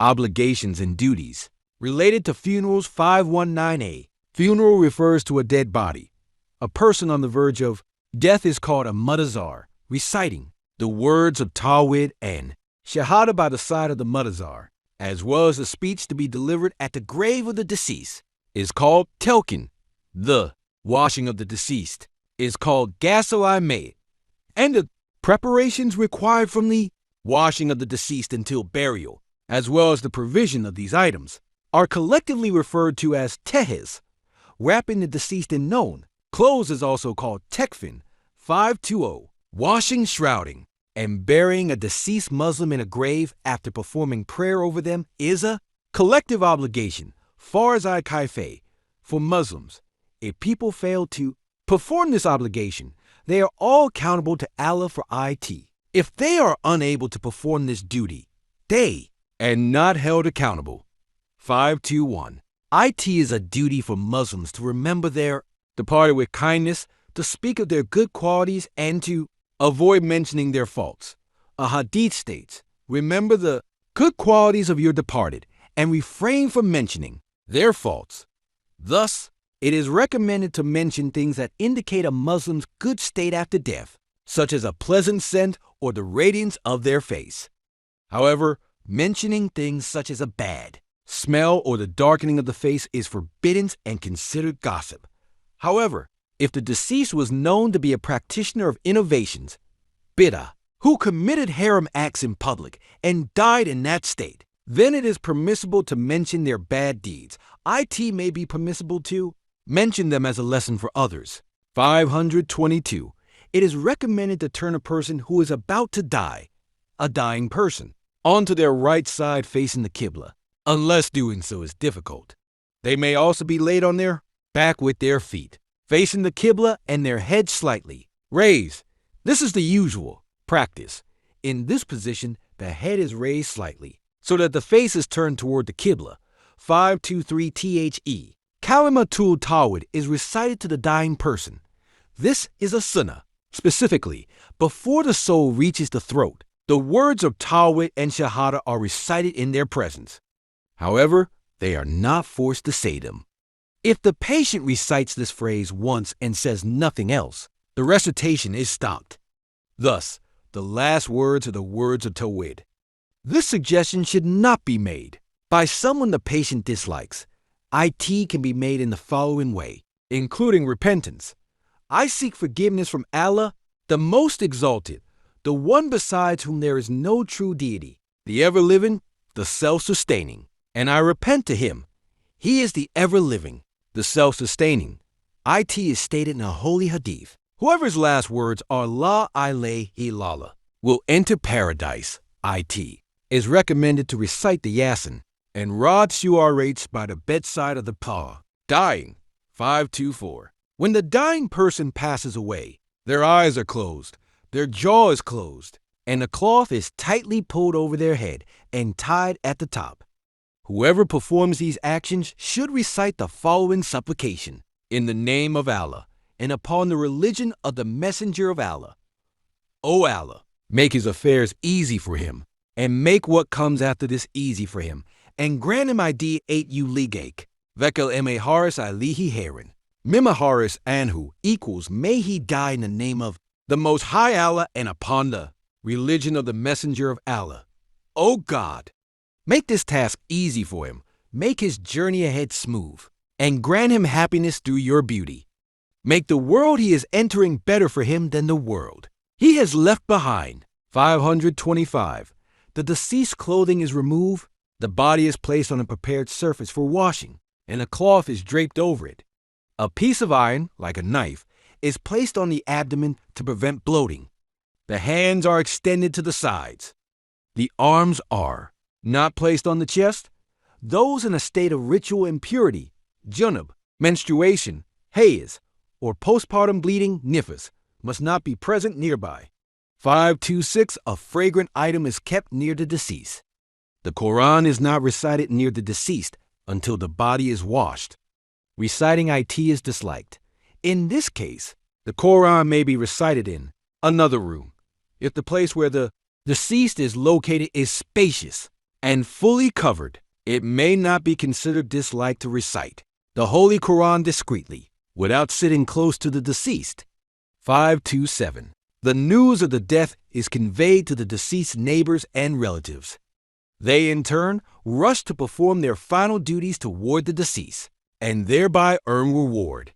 Obligations and duties. Related to funerals 519A. Funeral refers to a dead body. A person on the verge of death is called a MUHTAZAR, reciting the words of Tawhid and Shahadah by the side of the MUHTAZAR, as well as the speech to be delivered at the grave of the deceased, is called TELKÍN. The washing of the deceased is called gasl-i meyyit, and the preparations required from the washing of the deceased until burial, as well as the provision of these items, are collectively referred to as tehiz. Wrapping the deceased in known clothes is also called TEKFÍN 520. Washing, shrouding, and burying a deceased Muslim in a grave after performing prayer over them is a collective obligation, FARZ-I KIFAYE, for Muslims. If people fail to perform this obligation, they are all accountable to Allah for it. If they are unable to perform this duty, they are not held accountable. 521. It is a duty for Muslims to remember their departed with kindness, to speak of their good qualities, and to avoid mentioning their faults. A hadith states, remember the good qualities of your departed, and refrain from mentioning their faults. Thus, it is recommended to mention things that indicate a Muslim's good state after death, such as a pleasant scent or the radiance of their face. However, mentioning things such as a bad smell or the darkening of the face is forbidden and considered gossip. However, if the deceased was known to be a practitioner of innovations, BODY-A, who committed haram acts in public and died in that state, then it is permissible to mention their bad deeds. It may be permissible to mention them as a lesson for others. 522. It is recommended to turn a person who is about to die, a dying person, onto their right side facing the QIBLA, unless doing so is difficult. They may also be laid on their back with their feet facing the QIBLA and their head slightly raised. This is the usual practice. In this position, the head is raised slightly so that the face is turned toward the QIBLA. 523 The. KALIMA-TUL Tawhid is recited to the dying person. This is a sunnah. Specifically, before the soul reaches the throat, the words of Tawhid and Shahadah are recited in their presence. However, they are not forced to say them. If the patient recites this phrase once and says nothing else, the recitation is stopped. Thus, the last words are the words of Tawhid. This suggestion should not be made by someone the patient dislikes. It can be made in the following way, including repentance. I seek forgiveness from Allah, the Most Exalted, the one besides whom there is no true deity, the ever-living, the self-sustaining, and I repent to Him. He is the ever-living, the self-sustaining. It is stated in a holy hadith. Whoever's last words are La ilaha illallah will enter paradise. It is recommended to recite the Yasin and Rod Shuarates by the bedside of the Pa. Dying. 524. When the dying person passes away, their eyes are closed, their jaw is closed, and a cloth is tightly pulled over their head and tied at the top. Whoever performs these actions should recite the following supplication: in the name of Allah and upon the religion of the Messenger of Allah. O Allah, make his affairs easy for him, and make what comes after this easy for him, and grant him ID 8 uligake. VEC'AL Haris alihi heron. Mimaharis anhu equals may he die in the name of the Most High Allah and upon the religion of the Messenger of Allah. O God, make this task easy for him, make his journey ahead smooth, and grant him happiness through your beauty. Make the world he is entering better for him than the world he has left behind. 525. The deceased's clothing is removed, the body is placed on a prepared surface for washing, and a cloth is draped over it. A piece of iron, like a knife, is placed on the abdomen to prevent bloating. The hands are extended to the sides. The arms are not placed on the chest. Those in a state of ritual impurity, junub, menstruation, haze, or postpartum bleeding, nifas, must not be present nearby. 526. A fragrant item is kept near the deceased. The Quran is not recited near the deceased until the body is washed. Reciting it is disliked. In this case, the Quran may be recited in another room if the place where the deceased is located is spacious and fully covered, it may not be considered disliked to recite the Holy Quran discreetly without sitting close to the deceased. 527. The news of the death is conveyed to the deceased's neighbors and relatives. They, in turn, rush to perform their final duties toward the deceased and thereby earn reward.